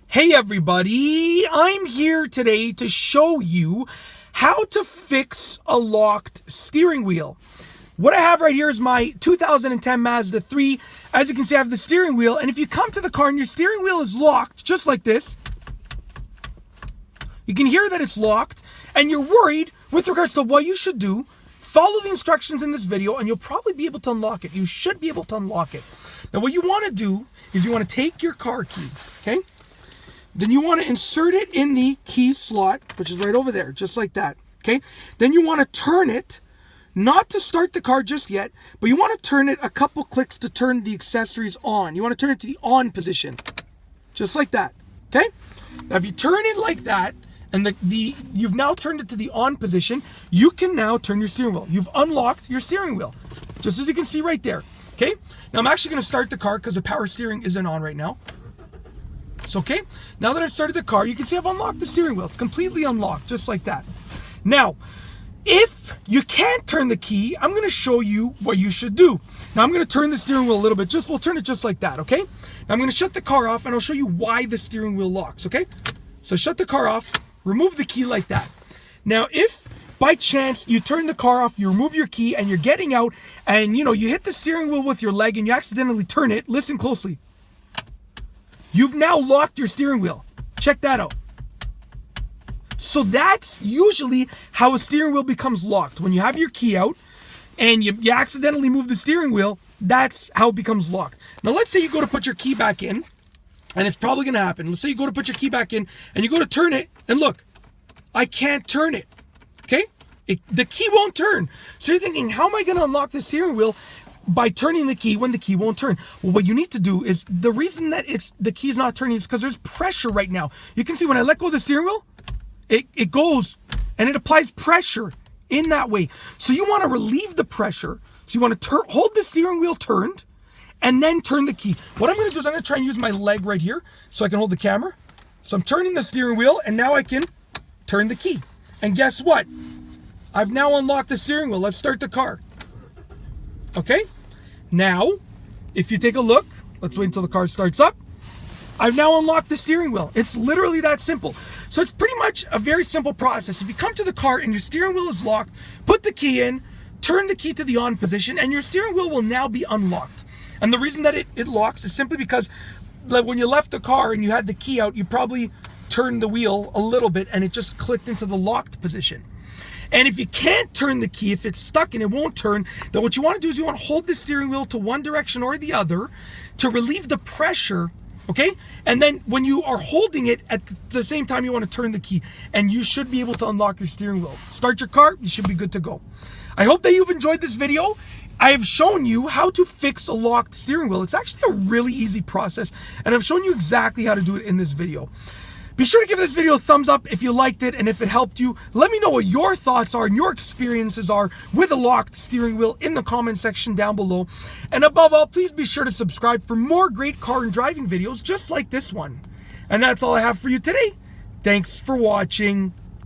Hey everybody, I'm here today to show you how to fix a locked steering wheel. What I have right here is my 2010 Mazda 3. As you can see, I have the steering wheel, and if you come to the car and your steering wheel is locked, just like this, you can hear that it's locked, and you're worried with regards to what you should do. Follow the instructions in this video and you'll probably be able to unlock it. You should be able to unlock it. Now what you want to do is you want to take your car key, okay? Then you want to insert it in the key slot, which is right over there, just like that, okay? Then you want to turn it, not to start the car just yet, but you want to turn it a couple clicks to turn the accessories on. You want to turn it to the on position, just like that, okay? Now if you turn it like that, and you've now turned it to the on position, you can now turn your steering wheel. You've unlocked your steering wheel, just as you can see right there, okay? Now I'm actually going to start the car because the power steering isn't on right now. So, okay, now that I've started the car, you can see I've unlocked the steering wheel. It's completely unlocked, just like that. Now, if you can't turn the key, I'm going to show you what you should do. Now, I'm going to turn the steering wheel a little bit. We'll turn it just like that, okay? Now, I'm going to shut the car off, and I'll show you why the steering wheel locks, okay? So, shut the car off, remove the key like that. Now, if by chance you turn the car off, you remove your key, and you're getting out, and, you hit the steering wheel with your leg, and you accidentally turn it, listen closely. You've now locked your steering wheel. Check that out. So that's usually how a steering wheel becomes locked. When you have your key out and you accidentally move the steering wheel, that's how it becomes locked. Now let's say you go to put your key back in, and it's probably going to happen. Let's say you go to put your key back in and you go to turn it, and look, I can't turn it. Okay? The key won't turn. So you're thinking, how am I going to unlock the steering wheel by turning the key when the key won't turn? Well, what you need to do is, the reason that the key is not turning is because there's pressure right now. You can see when I let go of the steering wheel, it goes and it applies pressure in that way. So you want to relieve the pressure. So you want to hold the steering wheel turned and then turn the key. What I'm going to do is I'm going to try and use my leg right here so I can hold the camera. So I'm turning the steering wheel and now I can turn the key. And guess what? I've now unlocked the steering wheel. Let's start the car. Okay? Now, if you take a look, let's wait until the car starts up. I've now unlocked the steering wheel. It's literally that simple. So it's pretty much a very simple process. If you come to the car and your steering wheel is locked, put the key in, turn the key to the on position, and your steering wheel will now be unlocked. And the reason that it locks is simply because when you left the car and you had the key out, you probably turned the wheel a little bit and it just clicked into the locked position. And if you can't turn the key, if it's stuck and it won't turn, then what you want to do is you want to hold the steering wheel to one direction or the other to relieve the pressure, okay? And then when you are holding it, at the same time, you want to turn the key, and you should be able to unlock your steering wheel. Start your car, you should be good to go. I hope that you've enjoyed this video. I have shown you how to fix a locked steering wheel. It's actually a really easy process, and I've shown you exactly how to do it in this video. Be sure to give this video a thumbs up if you liked it, and if it helped you, let me know what your thoughts are and your experiences are with a locked steering wheel in the comment section down below. And above all, please be sure to subscribe for more great car and driving videos just like this one. And that's all I have for you today. Thanks for watching.